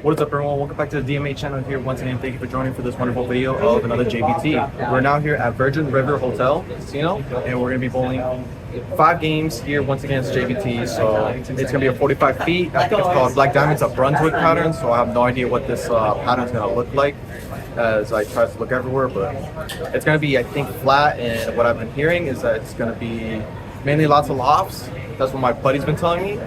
What is up, everyone? Welcome back to the DMA channel here. Once again, thank you for joining for this wonderful video of another JBT. We're now here at Virgin River Hotel Casino, and we're going to be bowling 5 games here. Once again, it's JBT, so it's going to be a 45 feet. I think it's called Black Diamond's a Brunswick pattern, so I have no idea what this pattern is going to look like as I try to look everywhere, but it's going to be, I think, flat, and what I've been hearing is that it's going to be mainly lots of lofts. That's what my buddy's been telling me.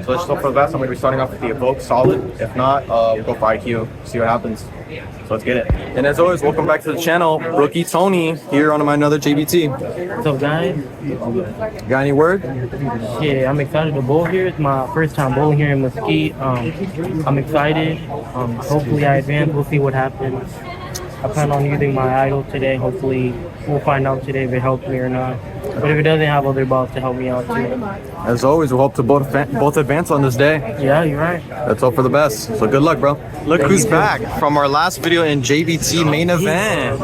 So let's just hope for the best. I'm going to be starting off with the Evoke Solid. If not, we'll go for IQ, see what happens. So let's get it. And as always, welcome back to the channel. Rookie Tony here on my another JBT. What's up, guys? Got any word? Yeah, I'm excited to bowl here. It's my first time bowling here in Mesquite. I'm excited. Hopefully I advance. We'll see what happens. I plan on using my idol today. Hopefully we'll find out today if it helps me or not. But if it doesn't, have other balls to help me out too. As always, we hope to both advance on this day. Yeah, you're right. Let's hope for the best. So good luck, bro. Look who's back from our last video in JBT main event.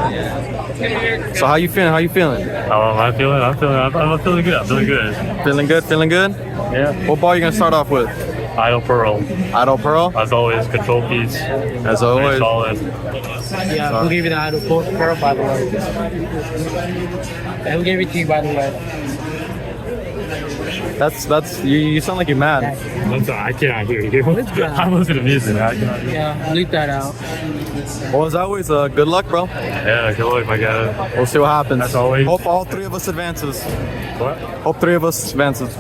So how you feeling? I'm feeling good. Feeling good? Feeling good? Yeah. What ball are you gonna start off with? Idle Pearl. Idle Pearl? As always, control piece. As always. Solid. Yeah, who gave you the idol pearl, by the way? Who gave it to you, by the way? That's you sound like you're mad. I cannot hear you. I'm listening to music. I cannot hear you. Yeah, bleep that out. Well, as always, good luck, bro. Yeah, good luck, my guy. We'll see what happens. As always. Hope all 3 of us advances. What? Hope 3 of us advances.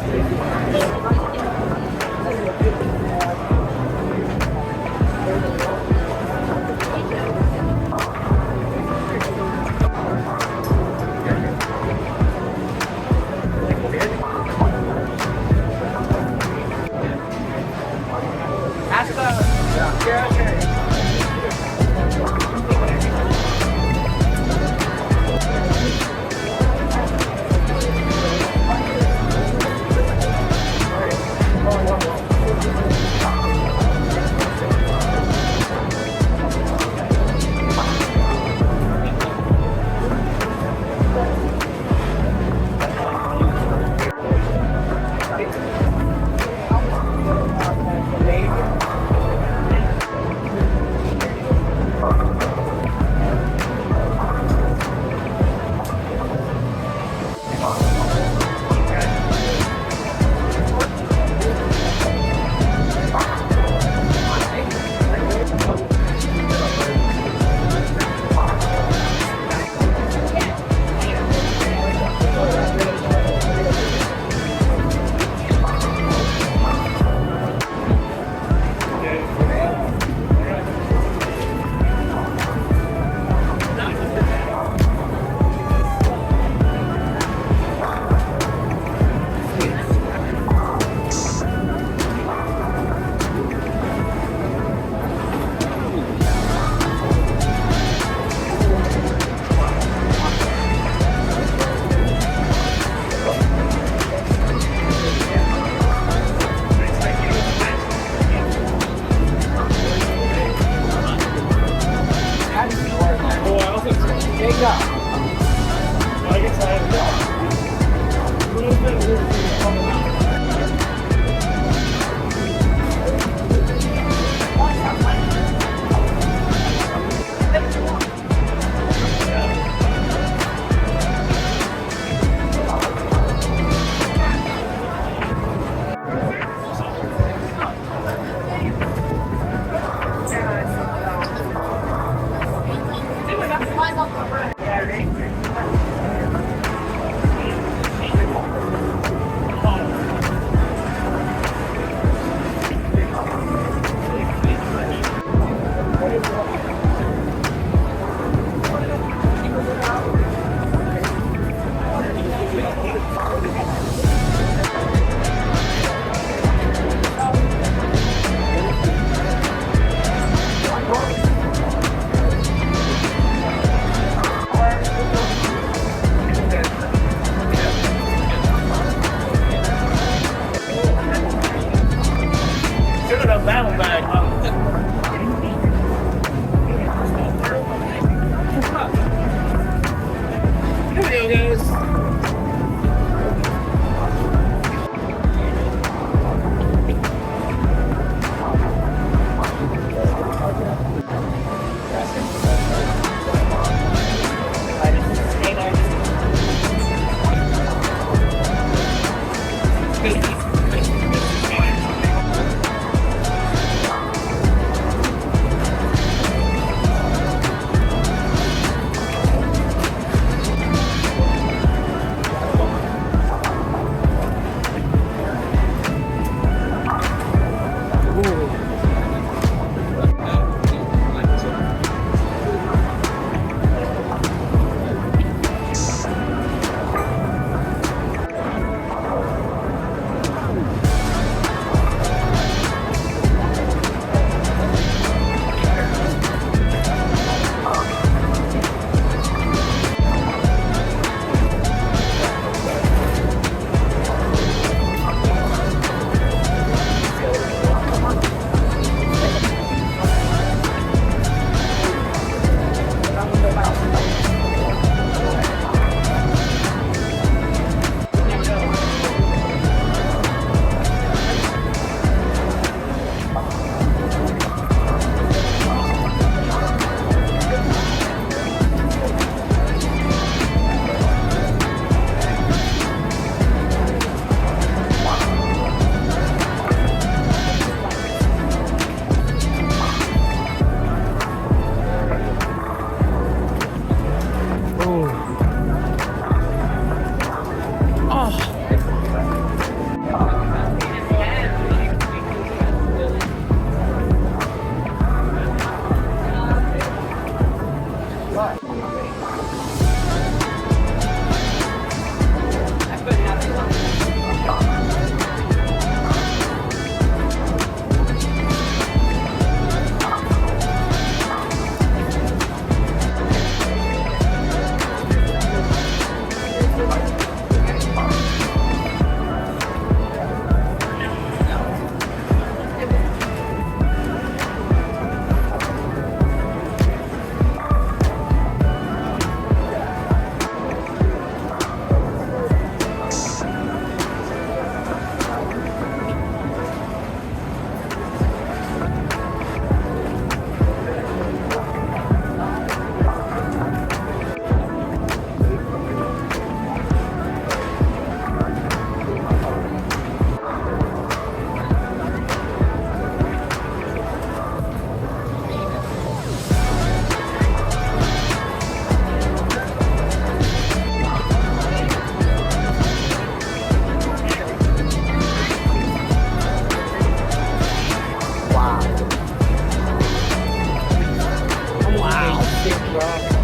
Wow.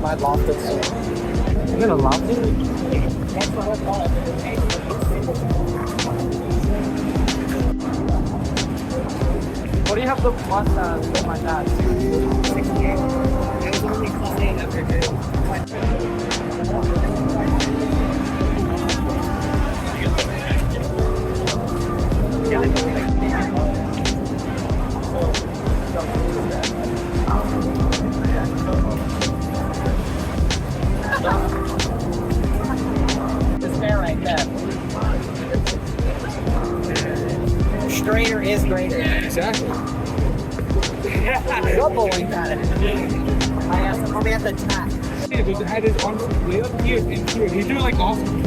My loft is. You gonna loft it? What do you have the plus with my dad? 68. It was only plus 8 after This man right there. Straighter is greater. Exactly. What bowling pattern? I asked him, probably at the top. Yeah, but had his arms way up here and here. He's doing like awesome.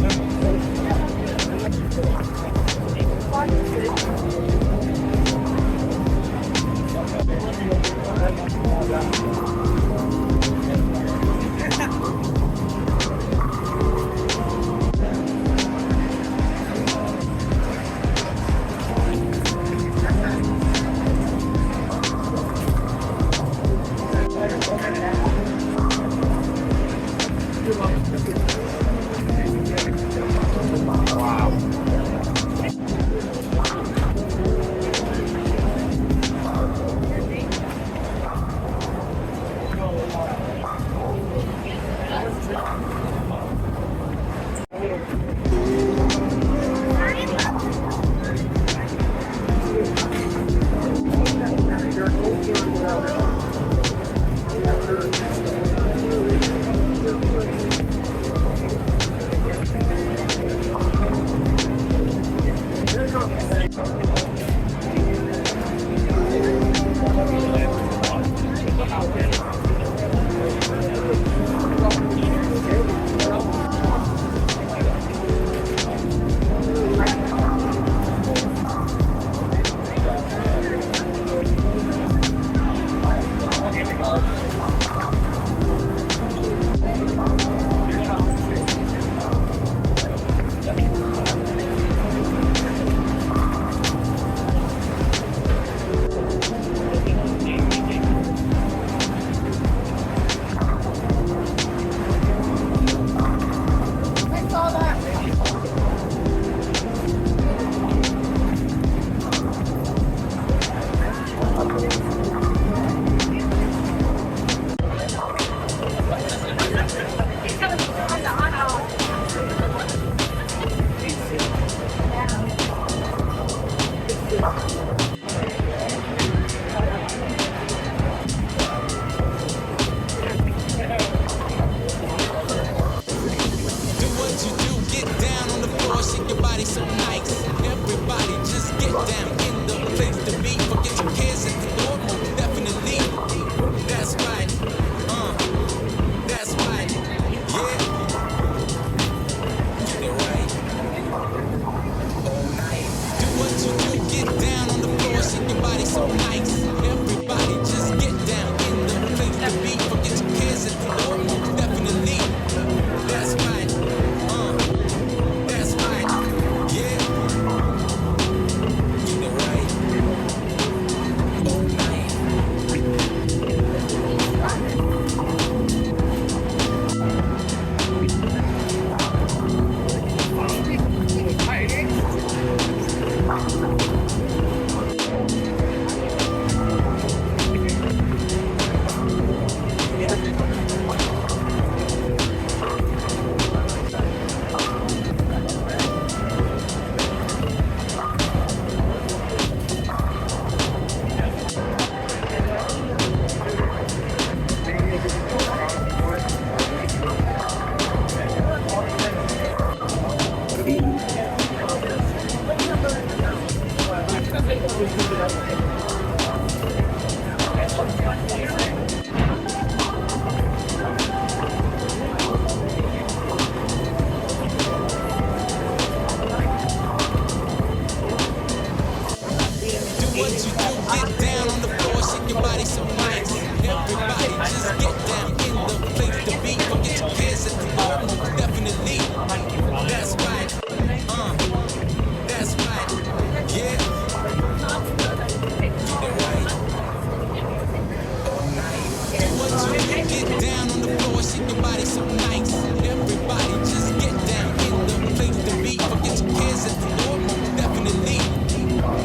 Your body so nice. Everybody just get down in the place to be. Forget your cares at the floor, most definitely.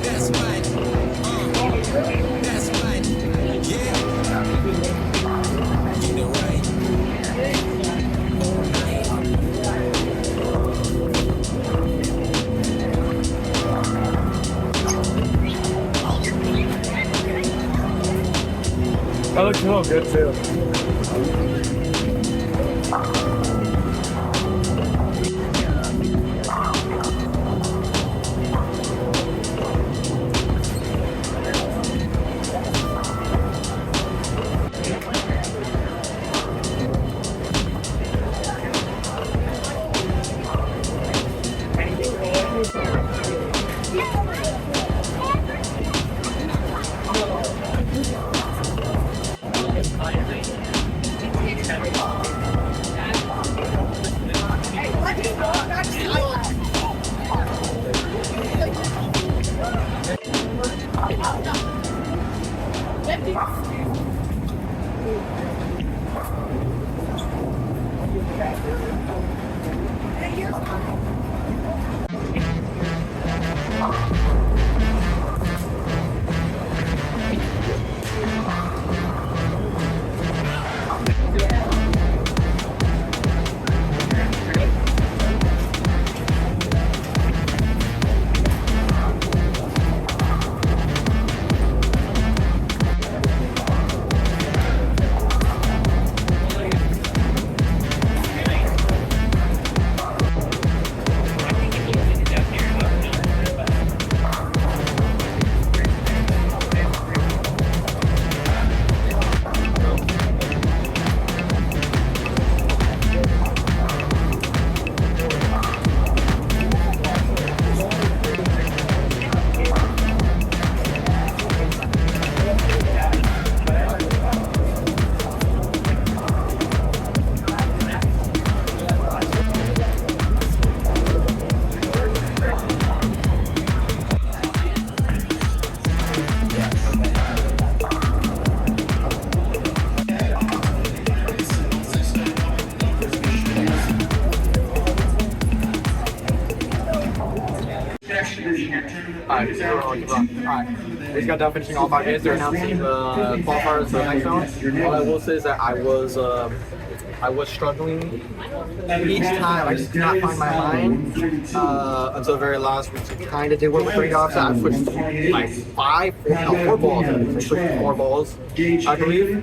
That's right. That's right. Yeah. Get it right. All night. That looks real good too. Alright, we just got done finishing all 5 games. They're announcing the qualifiers for the next round. All I will say is that I was struggling each time. I just could not find my line until the very last, which kind of did work with trade-offs. I switched like 4 balls. I switched 4 balls, I believe.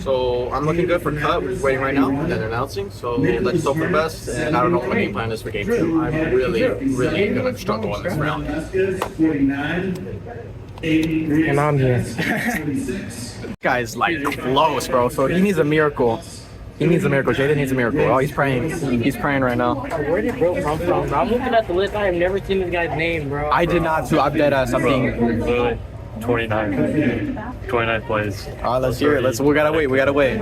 So I'm looking good for cut. We're just waiting right now, and then they're announcing. So let's just hope for the best. And I don't know what my game plan is for game 2. I'm really gonna struggle in this round. And I'm here. This guy's like close, bro. So he needs a miracle. He needs a miracle. Jaden needs a miracle. Oh, he's praying. He's praying right now. Where did bro come from? I'm looking at the list. I have never seen this guy's name, bro. I did not too. I'm dead ass. I'm being. Literally 29 plays. All right, let's hear it. We gotta wait. We gotta wait.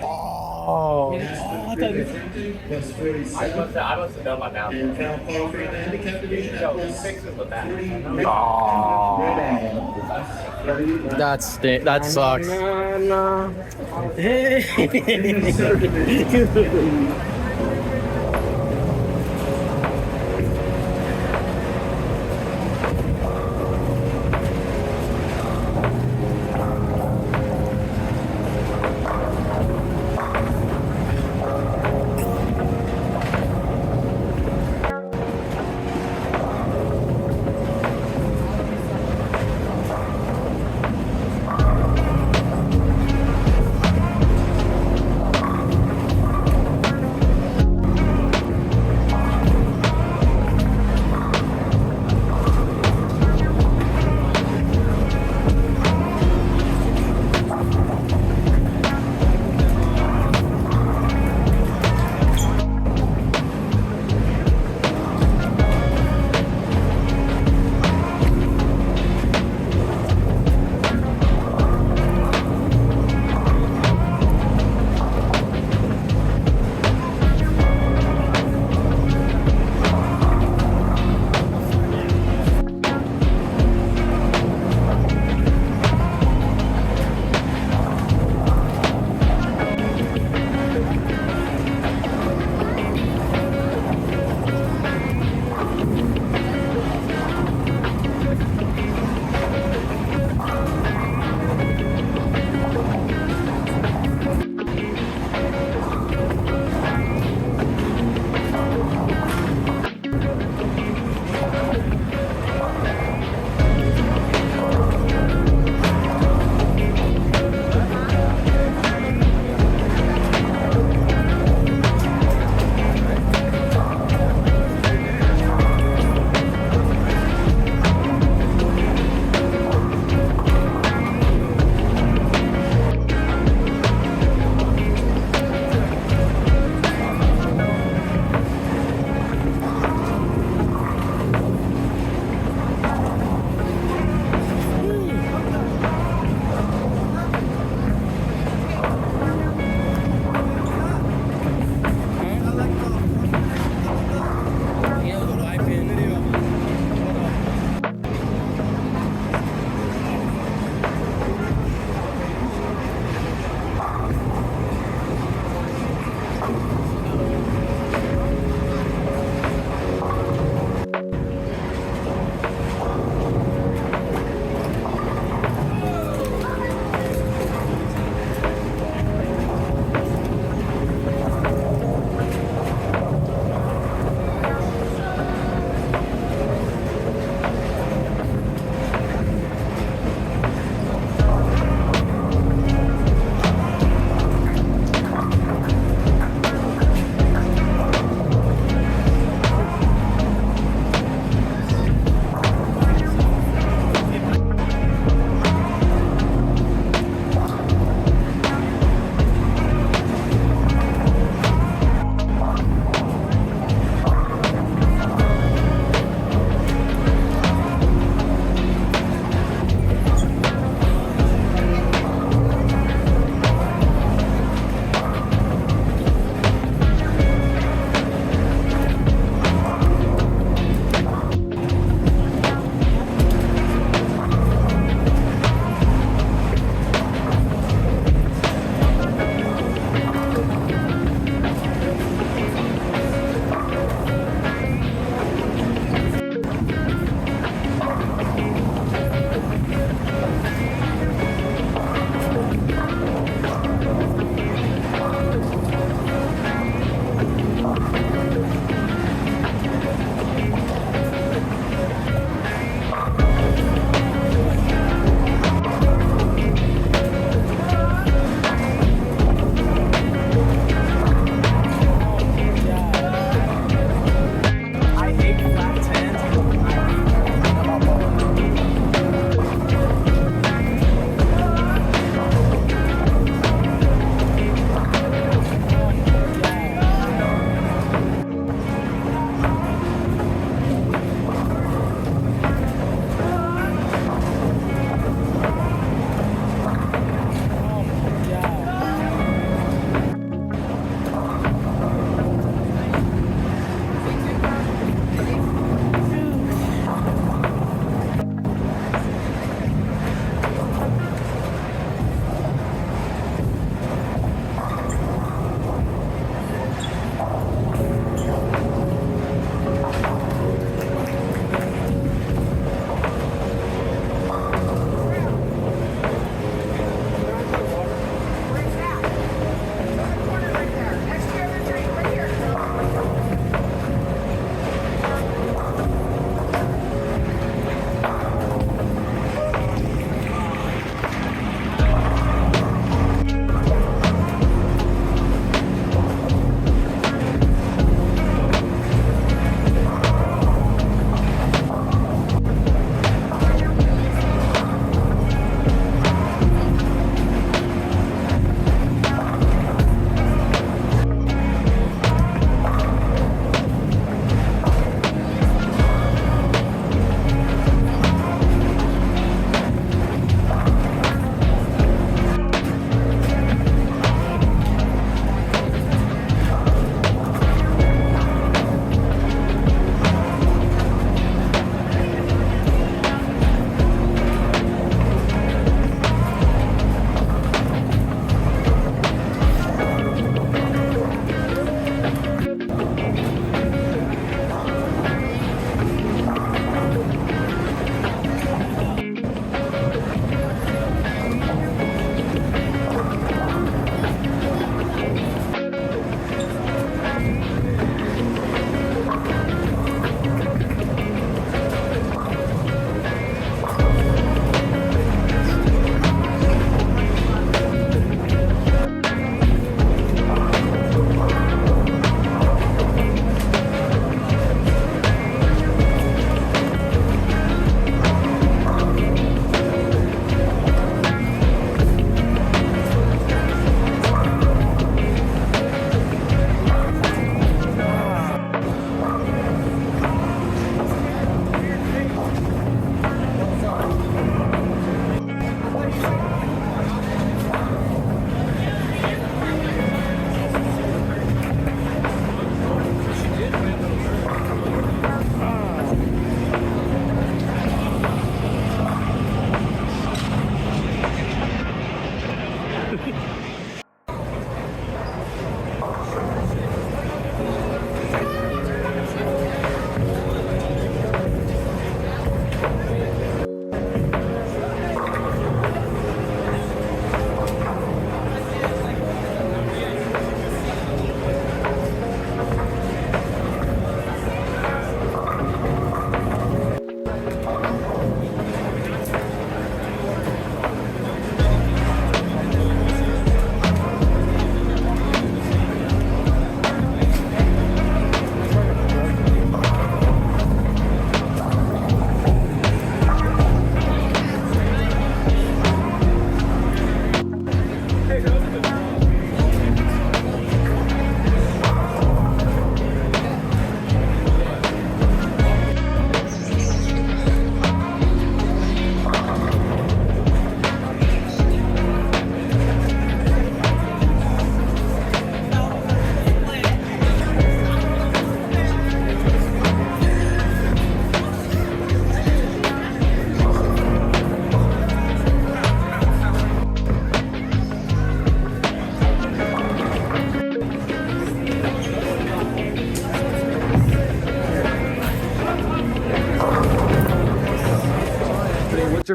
Oh. I must have done my math. Oh. That sucks.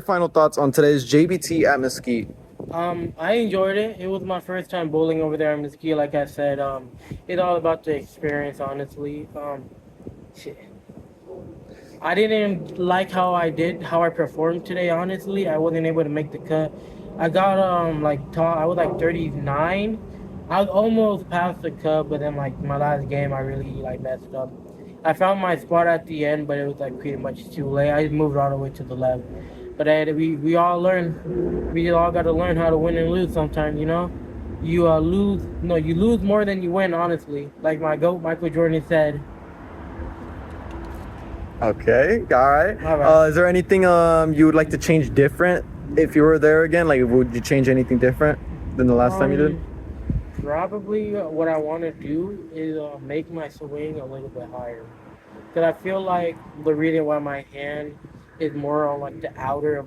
final thoughts on today's JBT at Mesquite? I enjoyed it. It was my first time bowling over there in Mesquite. Like I said, it's all about the experience, honestly. Shit. I didn't like how I performed today. Honestly, I wasn't able to make the cut. I got I was like 39. I was almost past the cut, but then like my last game, I really like messed up. I found my spot at the end, but it was like pretty much too late. I just moved all the way to the left. But we all learn. We all got to learn how to win and lose sometimes. You know, you you lose more than you win. Honestly, like my goat Michael Jordan said. Okay, all right. All right. Is there anything you would like to change different if you were there again? Like, would you change anything different than the last time you did? Probably what I want to do is make my swing a little bit higher. Because I feel like the reason why my hand is more on like the outer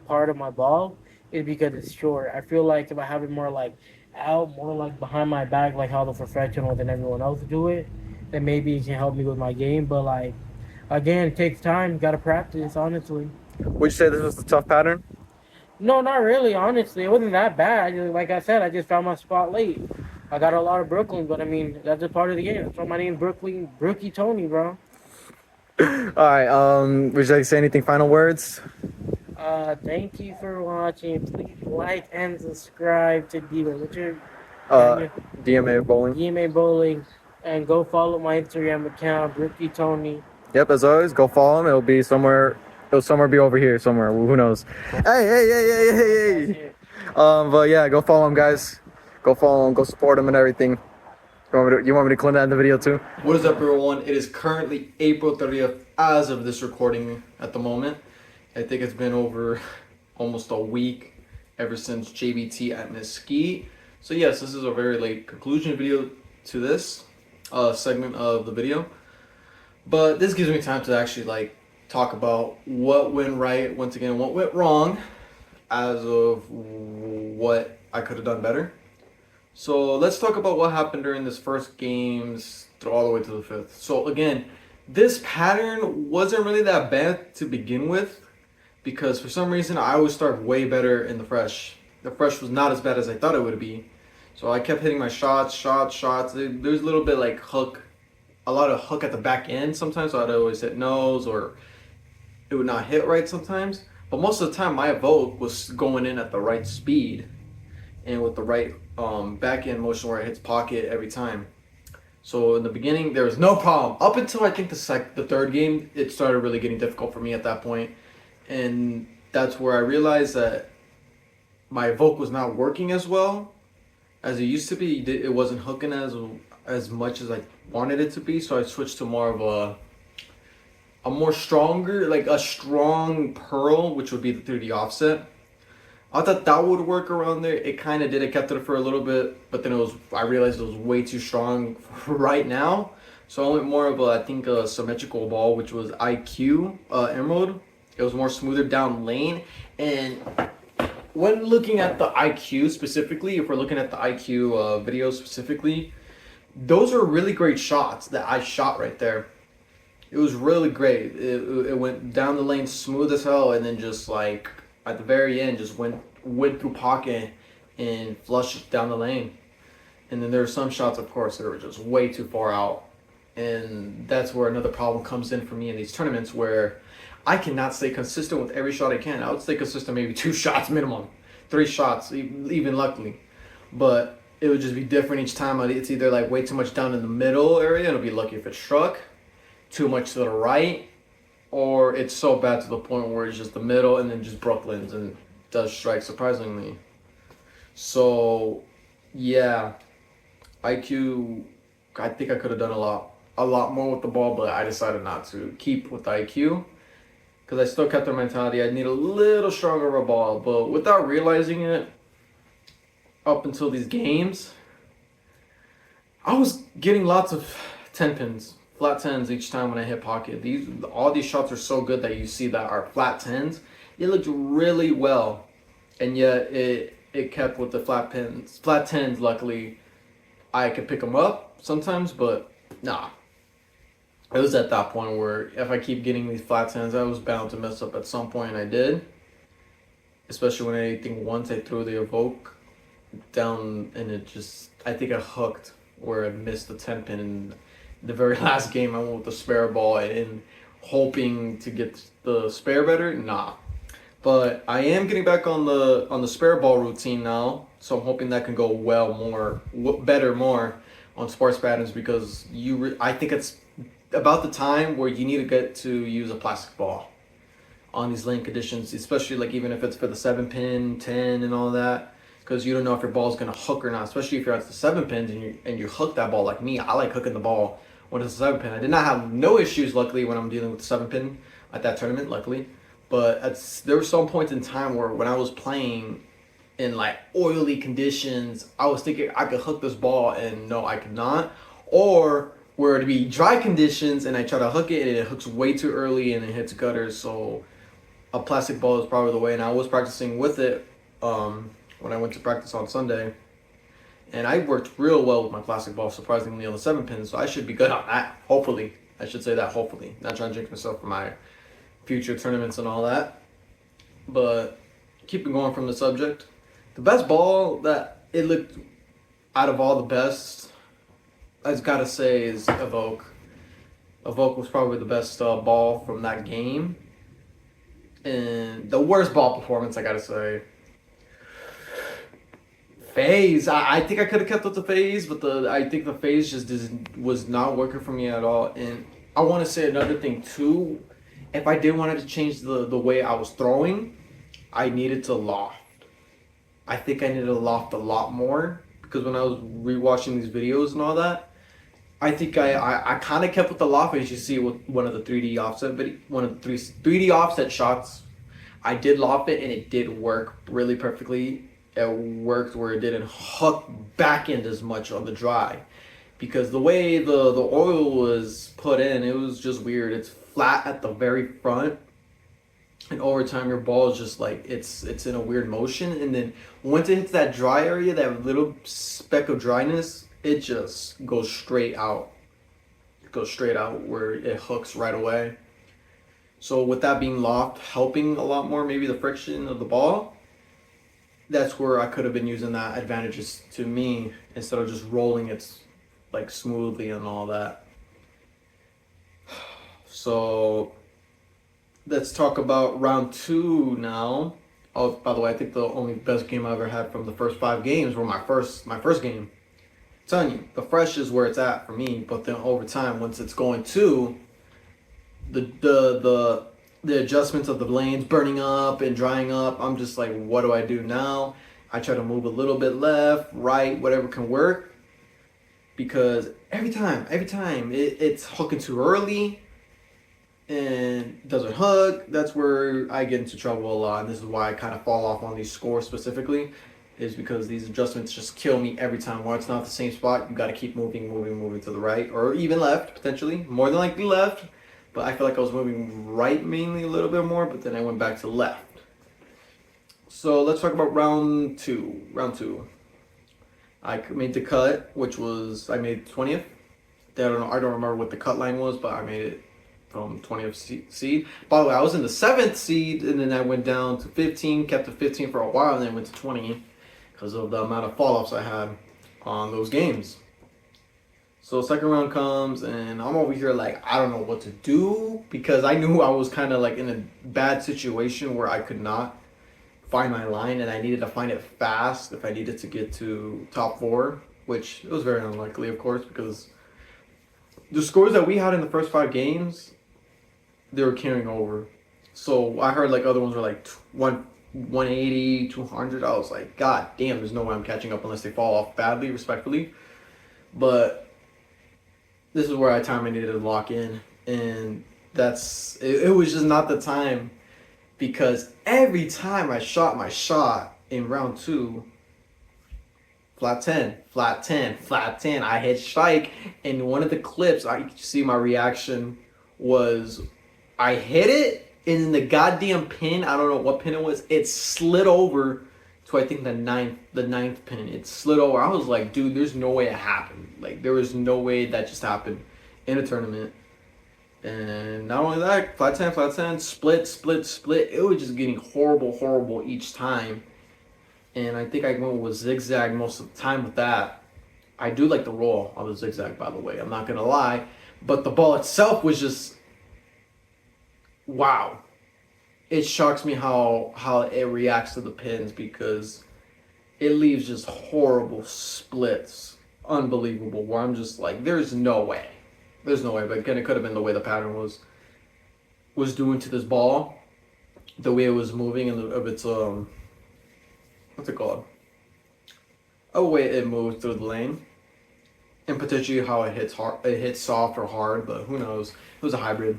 part of my ball is because it's short. I feel like if I have it more like out, more like behind my back, like how the professionals and everyone else do it, then maybe it can help me with my game. But like, again, it takes time. You got to practice, honestly. Would you say this was a tough pattern? No, not really, honestly. It wasn't that bad. Like I said, I just found my spot late. I got a lot of Brooklyn, but I mean, that's a part of the game. That's why my name's Brookie Tony, bro. All right. Would you like to say anything? Final words? Thank you for watching. Please like and subscribe to DMA Bowling. DMA Bowling, and go follow my Instagram account, Brookie Tony. Yep. As always, go follow him. It'll be somewhere. It'll somewhere be over here somewhere. Who knows? Hey. But yeah, go follow him, guys. Go follow him. Go support him and everything. You want me to clip that in the video too? What is up, everyone? It is currently April 30th as of this recording at the moment. I think it's been over almost a week ever since JBT at Mesquite. So yes, this is a very late conclusion video to this segment of the video. But this gives me time to actually talk about what went right, once again, what went wrong, as of what I could have done better. So let's talk about what happened during this first games all the way to the fifth. So again, this pattern wasn't really that bad to begin with, because for some reason I always start way better in the fresh. The fresh was not as bad as I thought it would be. So I kept hitting my shots. There's a little bit like hook, a lot of hook at the back end sometimes, so I'd always hit nose, or it would not hit right sometimes. But most of the time my vote was going in at the right speed and with the right back end motion where it hits pocket every time. So in the beginning there was no problem. Up until I think the third game, it started really getting difficult for me at that point. And that's where I realized that my vote was not working as well as it used to be. It wasn't hooking as much as I wanted it to be. So I switched to more of a more stronger, like a strong pearl, which would be through the offset. I thought that would work around there. It kind of did. It kept it for a little bit, but then I realized it was way too strong for right now. So I went more of a symmetrical ball, which was IQ Emerald. It was more smoother down lane. And when looking at the IQ specifically, if we're looking at the IQ video specifically, those are really great shots that I shot right there. It was really great. It went down the lane smooth as hell, and then just like at the very end just went through pocket and flushed down the lane. And then there were some shots, of course, that were just way too far out. And that's where another problem comes in for me in these tournaments, where I cannot stay consistent with every shot I can. I would stay consistent maybe 2 shots minimum, 3 shots even luckily. But it would just be different each time. It's either like way too much down in the middle area, and it'll be lucky if it struck, too much to the right, or it's so bad to the point where it's just the middle and then just Brooklyn's and does strike surprisingly. So yeah, IQ, I think I could have done a lot more with the ball, but I decided not to keep with the IQ because I still kept the mentality I need a little stronger of a ball. But without realizing it, up until these games, I was getting lots of 10 pins. Flat 10s each time when I hit pocket. All these shots are so good that you see that are flat 10s. It looked really well, and yet it kept with the flat 10s. Luckily, I could pick them up sometimes, but nah. it was at that point where if I keep getting these flat tens, I was bound to mess up at some point, and I did. Especially when I think once I threw the evoke down, and it just, I think I hooked where I missed the 10 pin. In the very last game, I went with the spare ball and hoping to get the spare better. Nah. But I am getting back on the spare ball routine now, so I'm hoping that can go better more on sports patterns, because I think it's about the time where you need to get to use a plastic ball on these lane conditions, especially like even if it's for the 7 pin, 10, and all that, because you don't know if your ball is gonna hook or not. Especially if you're at the 7 pins and you hook that ball like me. I like hooking the ball when it's a 7 pin. I did not have no issues, luckily, when I'm dealing with the 7 pin at that tournament, luckily. But there were some points in time where when I was playing in like oily conditions, I was thinking I could hook this ball, and no, I could not. Or where it'd be dry conditions and I try to hook it and it hooks way too early and it hits gutters. So a plastic ball is probably the way. And I was practicing with it when I went to practice on Sunday, and I worked real well with my plastic ball, surprisingly, on the 7 pins. So I should be good on that. Hopefully, I should say that. Hopefully, not trying to jinx myself for my future tournaments and all that. But keeping going from the subject, the best ball that it looked out of all the best, I've got to say, is Evoke. Evoke was probably the best ball from that game. And the worst ball performance, I got to say, phase. I think I could have kept up the phase, but I think the phase just was not working for me at all. And I want to say another thing too. If I did want to change the way I was throwing, I needed to loft. I think I needed to loft a lot more, because when I was rewatching these videos and all that, I think I kind of kept with the loft, as you see with one of the 3D offset, but one of the 3D offset shots. I did loft it and it did work really perfectly. It worked where it didn't hook back end as much on the dry, because the way the oil was put in, it was just weird. It's flat at the very front, and over time your ball is just like it's in a weird motion, and then once it hits that dry area, that little speck of dryness, it just goes straight out. It goes straight out where it hooks right away. So with that being loft helping a lot more, maybe the friction of the ball, that's where I could have been using that advantages to me, instead of just rolling it like smoothly and all that. So let's talk about round 2 now. Oh, by the way, I think the only best game I ever had from the first 5 games were my first game. I'm telling you, the fresh is where it's at for me. But then over time, once it's going to the adjustments of the lanes burning up and drying up, I'm just like, what do I do now? I try to move a little bit left, right, whatever can work, because every time it's hooking too early and doesn't hook. That's where I get into trouble a lot, and this is why I kind of fall off on these scores specifically, is because these adjustments just kill me every time. While it's not the same spot, you got to keep moving to the right, or even left, potentially, more than likely left. But I feel like I was moving right mainly a little bit more, but then I went back to left. So let's talk about round 2. I made the cut, which was, I made 20th. I don't remember what the cut line was, but I made it from 20th seed. By the way, I was in the 7th seed, and then I went down to 15, kept the 15 for a while, and then went to 20 because of the amount of fall-offs I had on those games. So second round comes, and I'm over here like, I don't know what to do, because I knew I was kind of like in a bad situation where I could not find my line, and I needed to find it fast if I needed to get to top 4, which it was very unlikely, of course, because the scores that we had in the first 5 games, they were carrying over. So I heard like other ones were like 180, 200. I was like, God damn, there's no way I'm catching up unless they fall off badly, respectfully. But this is where I needed to lock in, and it was just not the time, because every time I shot my shot in round 2, flat 10, flat 10, flat 10, I hit strike, and one of the clips, I could see my reaction was, I hit it, and then the goddamn pin, I don't know what pin it was, it slid over to, I think, the ninth pin. It slid over. I was like, dude, there's no way it happened. Like, there was no way that just happened in a tournament. And not only that, flat 10, split. It was just getting horrible each time. And I think I went with zigzag most of the time with that. I do like the roll on the zigzag, by the way. I'm not gonna lie, but the ball itself was just wow. It shocks me how it reacts to the pins because it leaves just horrible splits, unbelievable. Where I'm just like, there's no way. But again, it could have been the way the pattern was doing to this ball, the way it was moving, and of its what's it called? A way it moved through the lane, and potentially how it hits hard. It hits soft or hard, but who knows? It was a hybrid.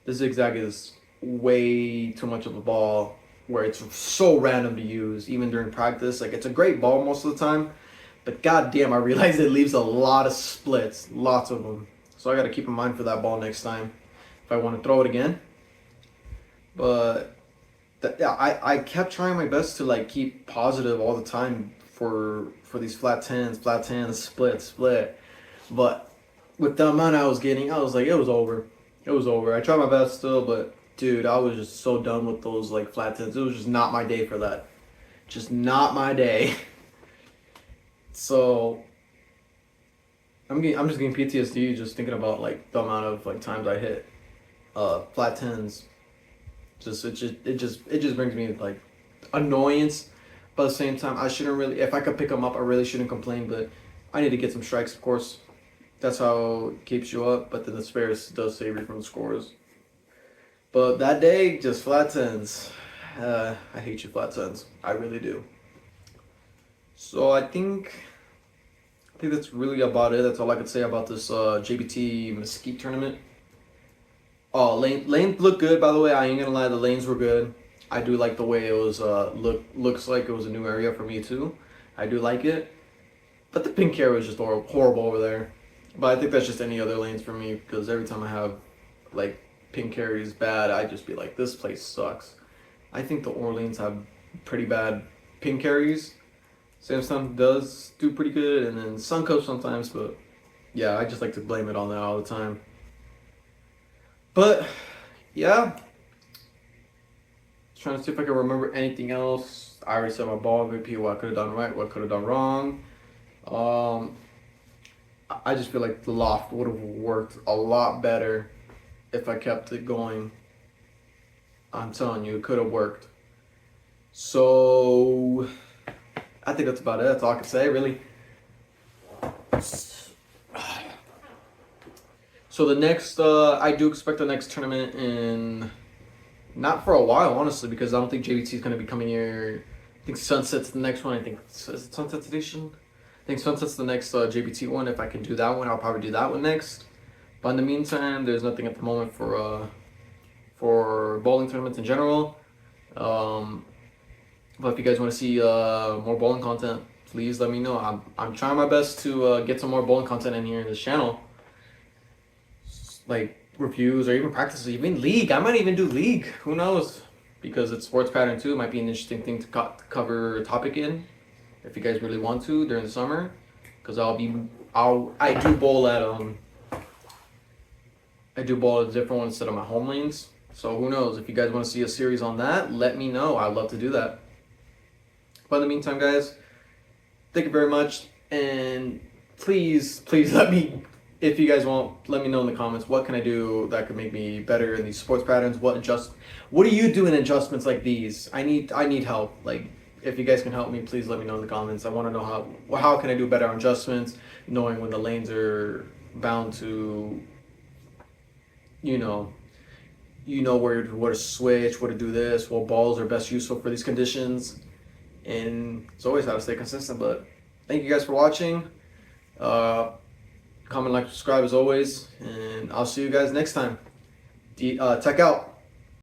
The zigzag is way too much of a ball where it's so random to use, even during practice. Like, it's a great ball most of the time, but goddamn, I realize it leaves a lot of splits, lots of them. So I got to keep in mind for that ball next time if I want to throw it again. But yeah, I kept trying my best to like keep positive all the time for these flat tens, split. But with the amount I was getting, I was like, it was over. I tried my best still, but dude, I was just so done with those like flat tens. It was just not my day for that. Just not my day. So I'm just getting PTSD just thinking about like the amount of like times I hit flat tens. It just brings me like annoyance, but at the same time I shouldn't really, if I could pick them up I really shouldn't complain, but I need to get some strikes, of course. That's how it keeps you up, but then the spares does save you from the scores. But that day, just flat tens. I hate you flat tens. I really do. So I think that's really about it. That's all I could say about this JBT Mesquite tournament. Oh, lanes look good, by the way. I ain't gonna lie, the lanes were good. I do like the way it was looks like it was a new area for me too. I do like it. But the pink area was just horrible over there. But I think that's just any other lanes for me, because every time I have like pink carries bad, I just be like, this place sucks. I think the Orleans have pretty bad pink carries. Samsung does do pretty good, and then Suncoast sometimes, but yeah, I just like to blame it on that all the time. But yeah, trying to see if I can remember anything else. I already said my ball MVP, what I could have done right, what I could have done wrong. I just feel like the loft would have worked a lot better if I kept it going. I'm telling you, it could have worked. So I think that's about it. That's all I can say, really. So the next, I do expect the next tournament in, not for a while, honestly, because I don't think JBT is going to be coming here. I think Sunset's the next one. I think, is it Sunset's Edition? I think Sunset's the next JBT one. If I can do that one, I'll probably do that one next. But in the meantime, there's nothing at the moment for bowling tournaments in general. But if you guys want to see more bowling content, please let me know. I'm trying my best to get some more bowling content in here in this channel. Like reviews or even practices, even league. I might even do league. Who knows? Because it's sports pattern too. It might be an interesting thing to cover a topic in, if you guys really want to during the summer. Because I do bowl at a different one instead of my home lanes. So who knows? If you guys want to see a series on that, let me know. I'd love to do that. But in the meantime, guys, thank you very much. And please let me, if you guys want, let me know in the comments, what can I do that could make me better in these sports patterns? What do you do in adjustments like these? I need help. Like, if you guys can help me, please let me know in the comments. I want to know how can I do better on adjustments, knowing when the lanes are bound to, where to switch, where to do this, what balls are best useful for these conditions. And it's always how to stay consistent. But thank you guys for watching. Comment, like, subscribe as always, and I'll see you guys next time. Tech out.